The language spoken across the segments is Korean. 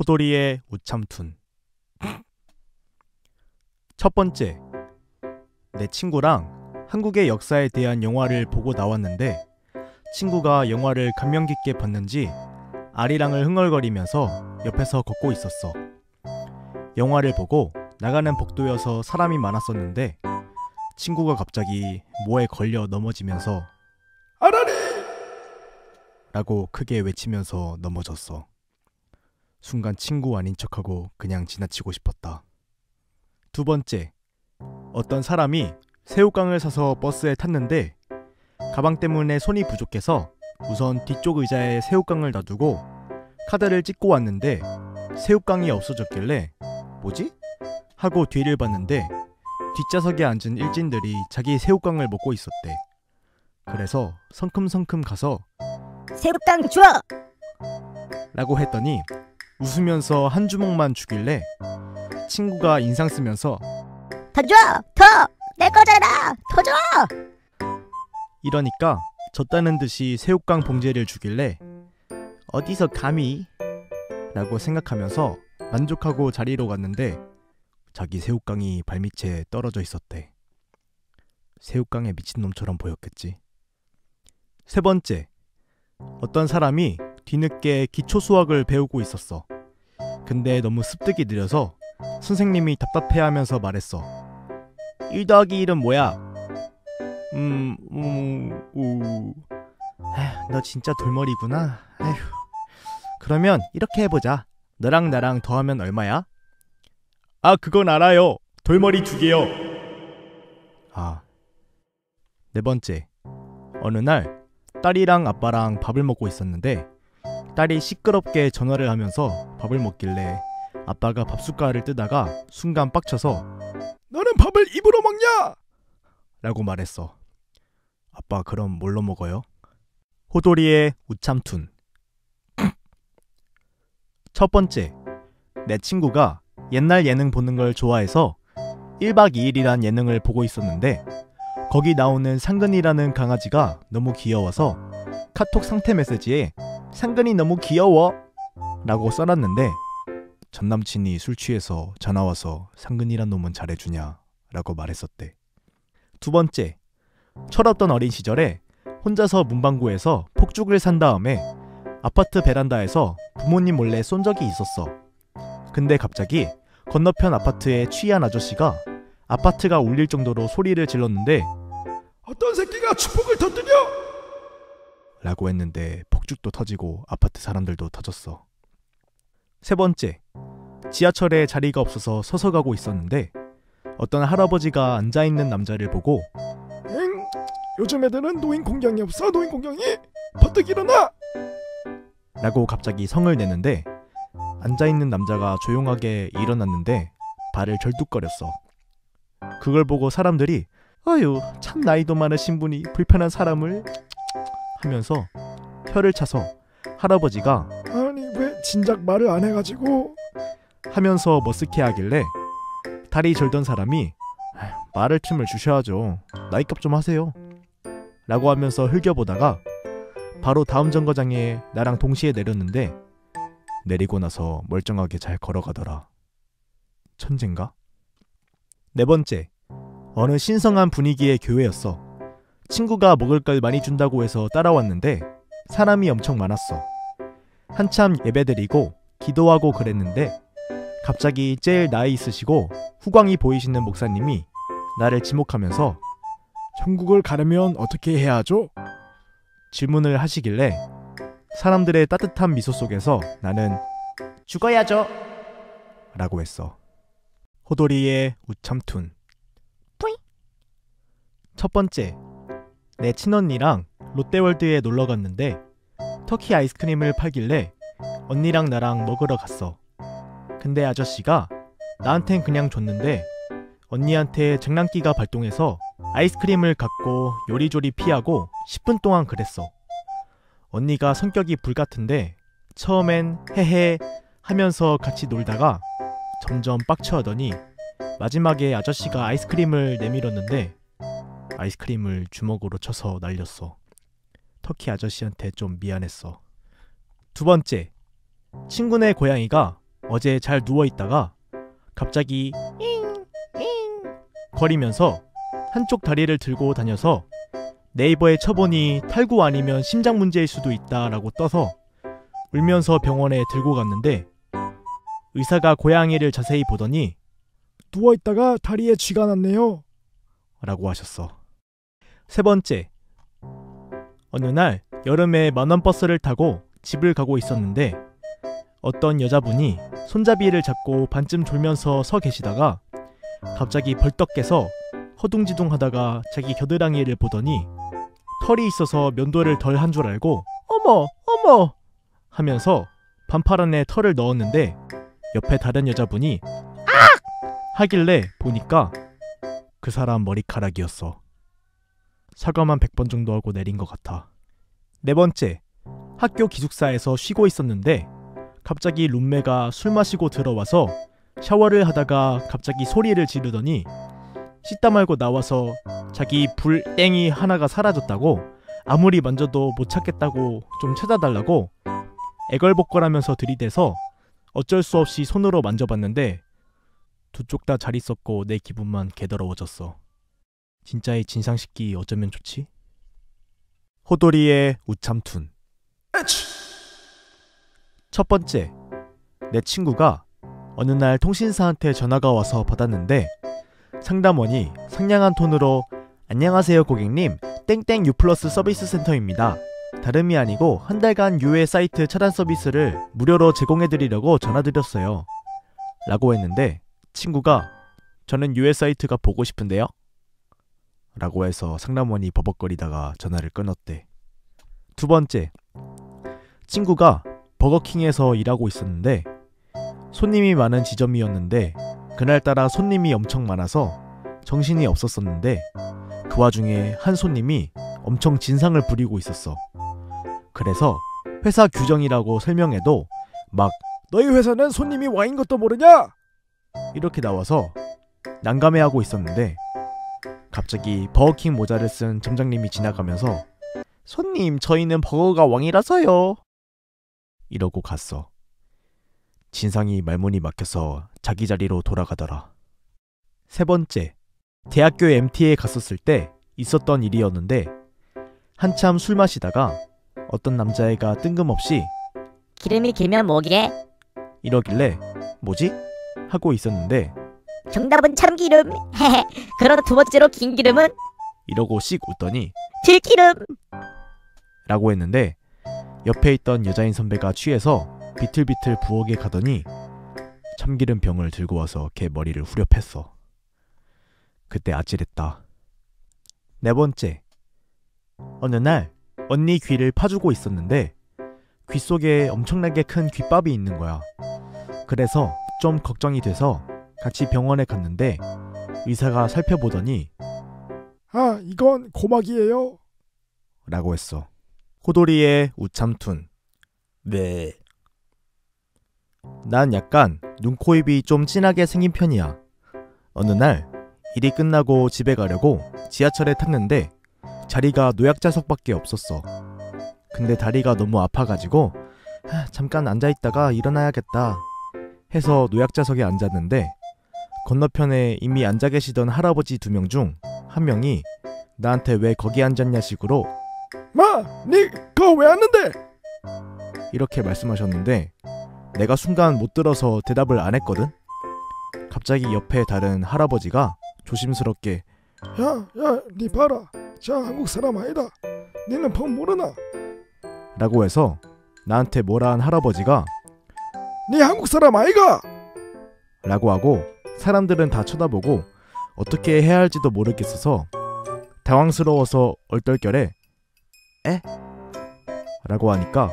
호돌이의 우참툰. 첫 번째, 내 친구랑 한국의 역사에 대한 영화를 보고 나왔는데 친구가 영화를 감명 깊게 봤는지 아리랑을 흥얼거리면서 옆에서 걷고 있었어. 영화를 보고 나가는 복도여서 사람이 많았었는데 친구가 갑자기 뭐에 걸려 넘어지면서 아라리! 라고 크게 외치면서 넘어졌어. 순간 친구 아닌 척하고 그냥 지나치고 싶었다. 두 번째, 어떤 사람이 새우깡을 사서 버스에 탔는데 가방 때문에 손이 부족해서 우선 뒤쪽 의자에 새우깡을 놔두고 카드를 찍고 왔는데 새우깡이 없어졌길래 뭐지? 하고 뒤를 봤는데 뒷좌석에 앉은 일진들이 자기 새우깡을 먹고 있었대. 그래서 성큼성큼 가서 새우깡 줘! 라고 했더니 웃으면서 한 주먹만 주길래 친구가 인상 쓰면서 더 줘! 더! 내 거잖아! 더 줘! 이러니까 졌다는 듯이 새우깡 봉지를 주길래 어디서 감히? 라고 생각하면서 만족하고 자리로 갔는데 자기 새우깡이 발밑에 떨어져 있었대. 새우깡에 미친놈처럼 보였겠지. 세 번째, 어떤 사람이 뒤늦게 기초 수학을 배우고 있었어. 근데 너무 습득이 느려서 선생님이 답답해하면서 말했어. 1 더하기 1은 뭐야? 너 진짜 돌머리구나. 에휴. 그러면 이렇게 해보자. 너랑 나랑 더하면 얼마야? 아, 그건 알아요. 돌머리 2개요. 아. 네 번째, 어느 날 딸이랑 아빠랑 밥을 먹고 있었는데 딸이 시끄럽게 전화를 하면서 밥을 먹길래 아빠가 밥숟가락을 뜨다가 순간 빡쳐서 너는 밥을 입으로 먹냐? 라고 말했어. 아빠 그럼 뭘로 먹어요? 호돌이의 우참툰. 첫 번째, 내 친구가 옛날 예능 보는 걸 좋아해서 1박 2일이란 예능을 보고 있었는데 거기 나오는 상근이라는 강아지가 너무 귀여워서 카톡 상태 메시지에 상근이 너무 귀여워 라고 써놨는데 전남친이 술 취해서 전화와서 상근이란 놈은 잘해주냐 라고 말했었대. 두 번째, 철없던 어린 시절에 혼자서 문방구에서 폭죽을 산 다음에 아파트 베란다에서 부모님 몰래 쏜 적이 있었어. 근데 갑자기 건너편 아파트에 취한 아저씨가 아파트가 울릴 정도로 소리를 질렀는데 어떤 새끼가 축복을 터뜨려! 라고 했는데 폭죽도 터지고 아파트 사람들도 터졌어. 세 번째, 지하철에 자리가 없어서 서서 가고 있었는데 어떤 할아버지가 앉아있는 남자를 보고 응? 요즘 애들은 노인 공경이 없어. 노인 공경이? 버뜩 일어나! 라고 갑자기 성을 내는데 앉아있는 남자가 조용하게 일어났는데 발을 절뚝거렸어. 그걸 보고 사람들이 어휴 참 나이도 많으신 분이 불편한 사람을 하면서 혀를 차서 할아버지가 아니 왜 진작 말을 안 해가지고 하면서 머쓱해 하길래 다리 절던 사람이 말을 틈을 주셔야죠. 나이값 좀 하세요. 라고 하면서 흘겨보다가 바로 다음 정거장에 나랑 동시에 내렸는데 내리고 나서 멀쩡하게 잘 걸어가더라. 천재인가? 네 번째, 어느 신성한 분위기의 교회였어. 친구가 먹을 걸 많이 준다고 해서 따라왔는데 사람이 엄청 많았어. 한참 예배드리고 기도하고 그랬는데 갑자기 제일 나이 있으시고 후광이 보이시는 목사님이 나를 지목하면서 천국을 가려면 어떻게 해야 하죠? 질문을 하시길래 사람들의 따뜻한 미소 속에서 나는 죽어야죠 라고 했어. 호돌이의 우참툰. 뿌잉. 첫 번째, 내 친언니랑 롯데월드에 놀러 갔는데 터키 아이스크림을 팔길래 언니랑 나랑 먹으러 갔어. 근데 아저씨가 나한텐 그냥 줬는데 언니한테 장난기가 발동해서 아이스크림을 갖고 요리조리 피하고 10분 동안 그랬어. 언니가 성격이 불같은데 처음엔 헤헤 하면서 같이 놀다가 점점 빡쳐하더니 마지막에 아저씨가 아이스크림을 내밀었는데 아이스크림을 주먹으로 쳐서 날렸어. 터키 아저씨한테 좀 미안했어. 두 번째, 친구네 고양이가 어제 잘 누워있다가 갑자기 잉 거리면서 한쪽 다리를 들고 다녀서 네이버에 쳐보니 탈구 아니면 심장 문제일 수도 있다라고 떠서 울면서 병원에 들고 갔는데 의사가 고양이를 자세히 보더니 누워있다가 다리에 쥐가 났네요. 라고 하셨어. 세 번째, 어느 날 여름에 만원 버스를 타고 집을 가고 있었는데 어떤 여자분이 손잡이를 잡고 반쯤 졸면서 서 계시다가 갑자기 벌떡 깨서 허둥지둥 하다가 자기 겨드랑이를 보더니 털이 있어서 면도를 덜 한 줄 알고 어머 어머 하면서 반팔 안에 털을 넣었는데 옆에 다른 여자분이 악! 하길래 보니까 그 사람 머리카락이었어. 사과만 100번 정도 하고 내린 것 같아. 네 번째, 학교 기숙사에서 쉬고 있었는데 갑자기 룸메가 술 마시고 들어와서 샤워를 하다가 갑자기 소리를 지르더니 씻다 말고 나와서 자기 불땡이 하나가 사라졌다고 아무리 만져도 못 찾겠다고 좀 찾아달라고 애걸복걸하면서 들이대서 어쩔 수 없이 손으로 만져봤는데 두 쪽 다 잘 있었고 내 기분만 개더러워졌어. 진짜의 진상식기 어쩌면 좋지? 호돌이의 우참툰. 첫 번째, 내 친구가 어느 날 통신사한테 전화가 와서 받았는데 상담원이 상냥한 톤으로 안녕하세요 고객님, 땡땡 유플러스 서비스 센터입니다. 다름이 아니고 한 달간 유해 사이트 차단 서비스를 무료로 제공해드리려고 전화드렸어요. 라고 했는데 친구가 저는 유해 사이트가 보고 싶은데요? 라고 해서 상담원이 버벅거리다가 전화를 끊었대. 두 번째, 친구가 버거킹에서 일하고 있었는데 손님이 많은 지점이었는데 그날따라 손님이 엄청 많아서 정신이 없었었는데 그 와중에 한 손님이 엄청 진상을 부리고 있었어. 그래서 회사 규정이라고 설명해도 막 너희 회사는 손님이 와인 것도 모르냐? 이렇게 나와서 난감해하고 있었는데 갑자기 버거킹 모자를 쓴 점장님이 지나가면서 손님, 저희는 버거가 왕이라서요. 이러고 갔어. 진상이 말문이 막혀서 자기 자리로 돌아가더라. 세 번째, 대학교 MT에 갔었을 때 있었던 일이었는데 한참 술 마시다가 어떤 남자애가 뜬금없이 기름이 길면 뭐게? 이러길래 뭐지? 하고 있었는데 정답은 참기름. 그러다 두 번째로 긴 기름은 이러고 씩 웃더니 들기름. 라고 했는데 옆에 있던 여자인 선배가 취해서 비틀비틀 부엌에 가더니 참기름 병을 들고 와서 걔 머리를 후려팼어. 그때 아찔했다. 네 번째, 어느 날 언니 귀를 파주고 있었는데 귀 속에 엄청나게 큰 귓밥이 있는 거야. 그래서 좀 걱정이 돼서 같이 병원에 갔는데 의사가 살펴보더니 아, 이건 고막이에요. 라고 했어. 호돌이의 우참툰. 네. 난 약간 눈, 코, 입이 좀 진하게 생긴 편이야. 어느 날 일이 끝나고 집에 가려고 지하철에 탔는데 자리가 노약자석밖에 없었어. 근데 다리가 너무 아파가지고 잠깐 앉아있다가 일어나야겠다 해서 노약자석에 앉았는데 건너편에 이미 앉아 계시던 할아버지 2명 중 한 명이 나한테 왜 거기 앉았냐 식으로 마, 니 그거 왜 왔는데? 이렇게 말씀하셨는데 내가 순간 못 들어서 대답을 안 했거든. 갑자기 옆에 다른 할아버지가 조심스럽게 야, 니 봐라. 저 한국 사람 아니다. 니는 법 모르나? 라고 해서 나한테 뭐라 한 할아버지가 니 한국 사람 아이가? 라고 하고 사람들은 다 쳐다보고 어떻게 해야 할지도 모르겠어서 당황스러워서 얼떨결에 에? 라고 하니까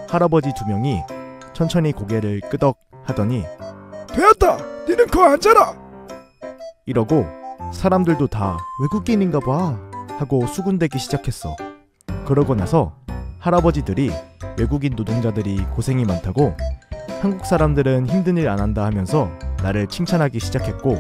할아버지 2명이 천천히 고개를 끄덕 하더니 되었다. 니는 그거 앉아라. 이러고 사람들도 다 외국인인가 봐 하고 수군대기 시작했어. 그러고 나서 할아버지들이 외국인 노동자들이 고생이 많다고 한국 사람들은 힘든 일 안 한다 하면서 나를 칭찬하기 시작했고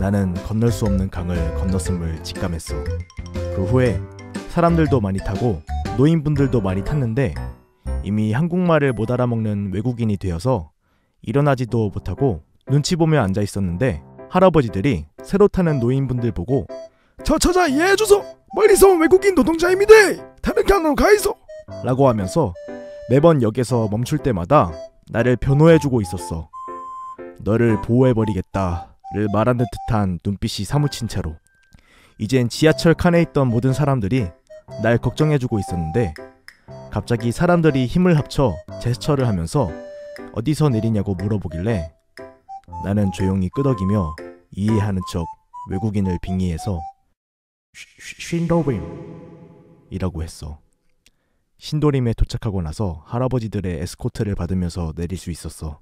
나는 건널 수 없는 강을 건넜음을 직감했어. 그 후에 사람들도 많이 타고 노인분들도 많이 탔는데 이미 한국말을 못 알아먹는 외국인이 되어서 일어나지도 못하고 눈치 보며 앉아 있었는데 할아버지들이 새로 타는 노인분들 보고 저 처자 이해해줘서 멀리서 온 외국인 노동자입니다. 다른 칸으로 가이소. 라고 하면서 매번 역에서 멈출 때마다 나를 변호해주고 있었어. 너를 보호해버리겠다를 말하는 듯한 눈빛이 사무친 채로. 이젠 지하철 칸에 있던 모든 사람들이 날 걱정해주고 있었는데 갑자기 사람들이 힘을 합쳐 제스처를 하면서 어디서 내리냐고 물어보길래 나는 조용히 끄덕이며 이해하는 척 외국인을 빙의해서 신도림 이라고 했어. 신도림에 도착하고 나서 할아버지들의 에스코트를 받으면서 내릴 수 있었어.